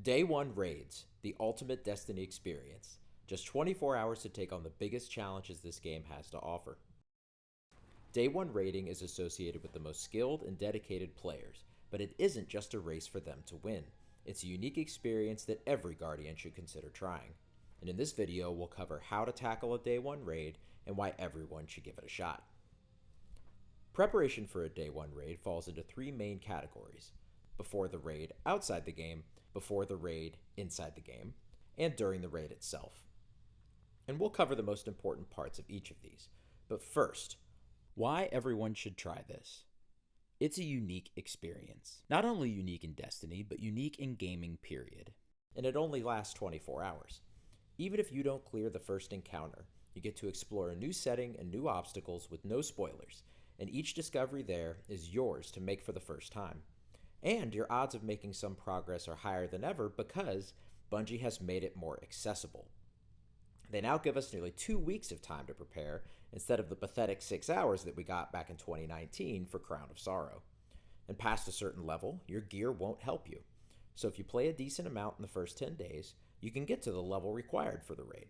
Day 1 Raids, the ultimate Destiny experience. Just 24 hours to take on the biggest challenges this game has to offer. Day 1 raiding is associated with the most skilled and dedicated players, but it isn't just a race for them to win. It's a unique experience that every Guardian should consider trying. And in this video, we'll cover how to tackle a Day 1 raid and why everyone should give it a shot. Preparation for a Day 1 raid falls into three main categories: before the raid, outside the game, before the raid, inside the game, and during the raid itself. And we'll cover the most important parts of each of these. But first, why everyone should try this. It's a unique experience. Not only unique in Destiny, but unique in gaming, period. And it only lasts 24 hours. Even if you don't clear the first encounter, you get to explore a new setting and new obstacles with no spoilers, and each discovery there is yours to make for the first time. And your odds of making some progress are higher than ever because Bungie has made it more accessible. They now give us nearly 2 weeks of time to prepare instead of the pathetic 6 hours that we got back in 2019 for Crown of Sorrow. And past a certain level, your gear won't help you. So if you play a decent amount in the first 10 days, you can get to the level required for the raid.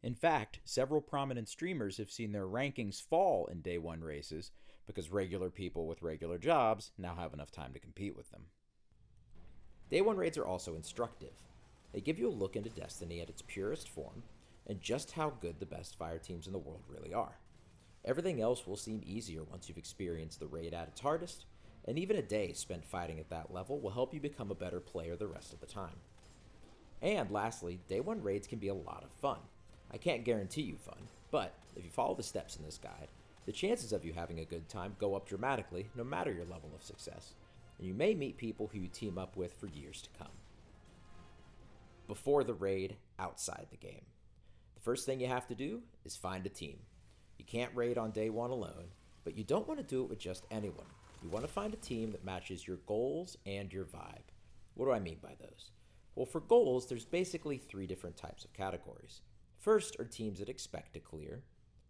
In fact, several prominent streamers have seen their rankings fall in Day 1 races because regular people with regular jobs now have enough time to compete with them. Day 1 raids are also instructive. They give you a look into Destiny at its purest form and just how good the best fire teams in the world really are. Everything else will seem easier once you've experienced the raid at its hardest, and even a day spent fighting at that level will help you become a better player the rest of the time. And lastly, Day 1 raids can be a lot of fun. I can't guarantee you fun, but if you follow the steps in this guide, the chances of you having a good time go up dramatically no matter your level of success, and you may meet people who you team up with for years to come. Before the raid, outside the game. The first thing you have to do is find a team. You can't raid on Day 1 alone, but you don't want to do it with just anyone. You want to find a team that matches your goals and your vibe. What do I mean by those? Well, for goals, there's basically three different types of categories. First are teams that expect to clear,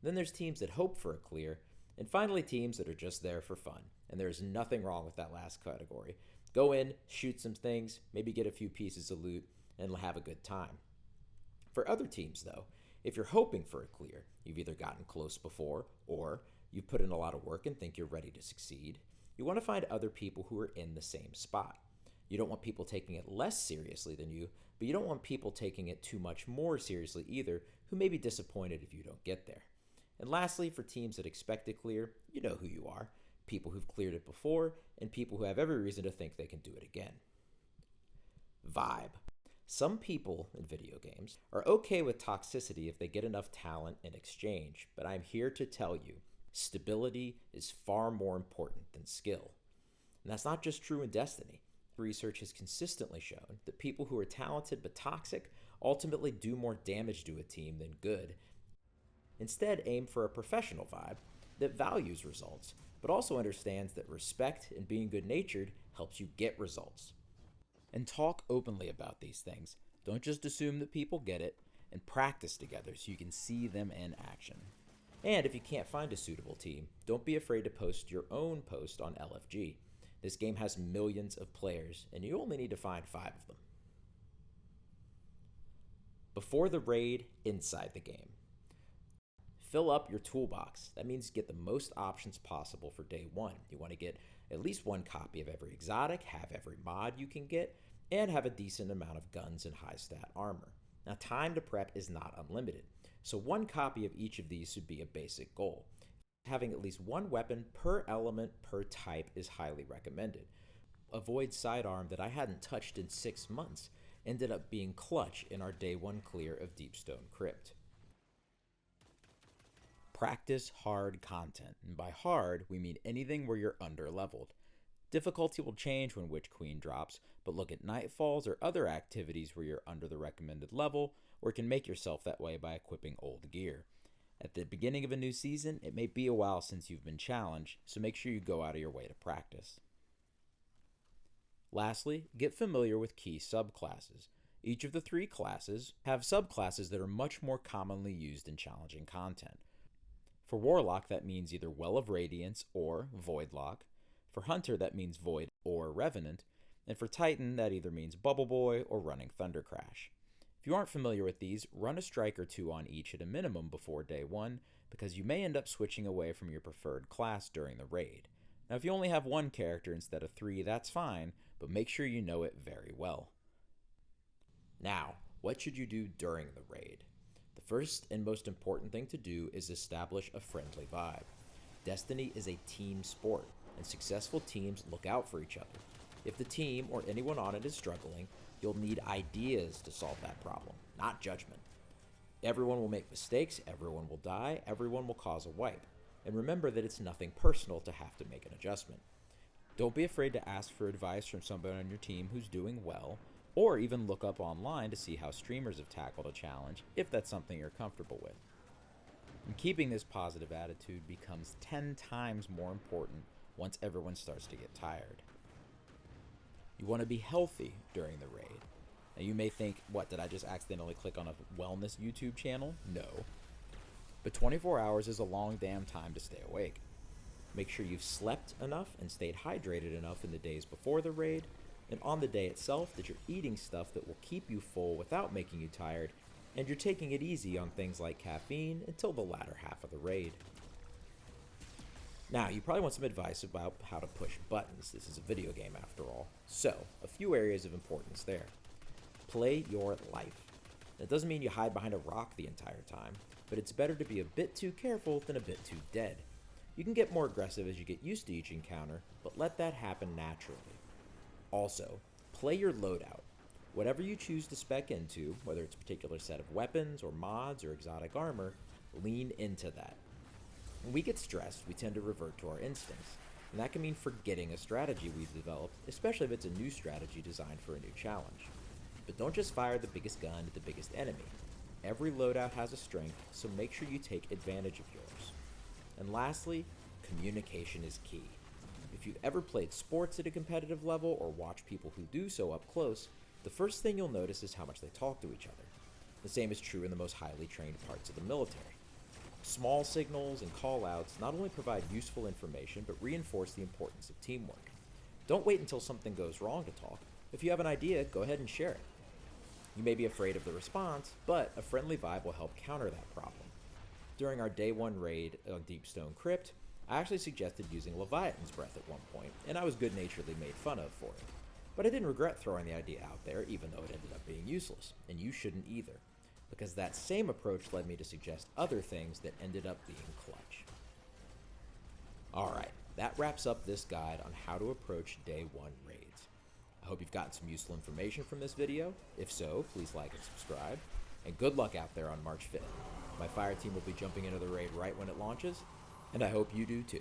then there's teams that hope for a clear, and finally teams that are just there for fun. And there's nothing wrong with that last category. Go in, shoot some things, maybe get a few pieces of loot, and have a good time. For other teams though, if you're hoping for a clear, you've either gotten close before, or you've put in a lot of work and think you're ready to succeed, you want to find other people who are in the same spot. You don't want people taking it less seriously than you, but you don't want people taking it too much more seriously either, who may be disappointed if you don't get there. And lastly, for teams that expect to clear, you know who you are. People who've cleared it before, and people who have every reason to think they can do it again. Vibe. Some people in video games are okay with toxicity if they get enough talent in exchange, but I'm here to tell you, stability is far more important than skill. And that's not just true in Destiny. Research has consistently shown that people who are talented but toxic ultimately do more damage to a team than good. Instead, aim for a professional vibe that values results, but also understands that respect and being good-natured helps you get results. And talk openly about these things. Don't just assume that people get it, and practice together so you can see them in action. And if you can't find a suitable team, don't be afraid to post your own post on LFG. This game has millions of players, and you only need to find 5 of them. Before the raid, inside the game. Fill up your toolbox. That means get the most options possible for Day 1. You want to get at least one copy of every exotic, have every mod you can get, and have a decent amount of guns and high stat armor. Now, time to prep is not unlimited, so one copy of each of these should be a basic goal. Having at least one weapon per element per type is highly recommended. Avoid sidearm that I hadn't touched in 6 months ended up being clutch in our Day 1 clear of Deepstone Crypt. Practice hard content, and by hard, we mean anything where you're under-leveled. Difficulty will change when Witch Queen drops, but look at Nightfalls or other activities where you're under the recommended level, or can make yourself that way by equipping old gear. At the beginning of a new season, it may be a while since you've been challenged, so make sure you go out of your way to practice. Lastly, get familiar with key subclasses. Each of the 3 classes have subclasses that are much more commonly used in challenging content. For Warlock, that means either Well of Radiance or Voidlock. For Hunter, that means Void or Revenant. And for Titan, that either means Bubble Boy or running Thunder Crash. If you aren't familiar with these, run a strike or two on each at a minimum before day 1, because you may end up switching away from your preferred class during the raid. Now, if you only have one character instead of 3, that's fine, but make sure you know it very well. Now, what should you do during the raid? The first and most important thing to do is establish a friendly vibe. Destiny is a team sport, and successful teams look out for each other. If the team or anyone on it is struggling, you'll need ideas to solve that problem, not judgment. Everyone will make mistakes, everyone will die, everyone will cause a wipe. And remember that it's nothing personal to have to make an adjustment. Don't be afraid to ask for advice from somebody on your team who's doing well, or even look up online to see how streamers have tackled a challenge if that's something you're comfortable with. And keeping this positive attitude becomes 10 times more important once everyone starts to get tired. You want to be healthy during the raid. Now you may think, what, did I just accidentally click on a wellness YouTube channel? No. But 24 hours is a long damn time to stay awake. Make sure you've slept enough and stayed hydrated enough in the days before the raid, and on the day itself that you're eating stuff that will keep you full without making you tired, and you're taking it easy on things like caffeine until the latter half of the raid. Now, you probably want some advice about how to push buttons. This is a video game after all. So, a few areas of importance there. Play your life. That doesn't mean you hide behind a rock the entire time, but it's better to be a bit too careful than a bit too dead. You can get more aggressive as you get used to each encounter, but let that happen naturally. Also, play your loadout. Whatever you choose to spec into, whether it's a particular set of weapons or mods or exotic armor, lean into that. When we get stressed, we tend to revert to our instincts, and that can mean forgetting a strategy we've developed, especially if it's a new strategy designed for a new challenge. But don't just fire the biggest gun at the biggest enemy. Every loadout has a strength, so make sure you take advantage of yours. And lastly, communication is key. If you've ever played sports at a competitive level or watched people who do so up close, the first thing you'll notice is how much they talk to each other. The same is true in the most highly trained parts of the military. Small signals and call-outs not only provide useful information, but reinforce the importance of teamwork. Don't wait until something goes wrong to talk. If you have an idea, go ahead and share it. You may be afraid of the response, but a friendly vibe will help counter that problem. During our day 1 raid on Deepstone Crypt, I actually suggested using Leviathan's Breath at one point, and I was good-naturedly made fun of for it. But I didn't regret throwing the idea out there, even though it ended up being useless, and you shouldn't either, because that same approach led me to suggest other things that ended up being clutch. Alright, that wraps up this guide on how to approach day 1 raids. I hope you've gotten some useful information from this video. If so, please like and subscribe, and good luck out there on March 5th. My fire team will be jumping into the raid right when it launches, and I hope you do too.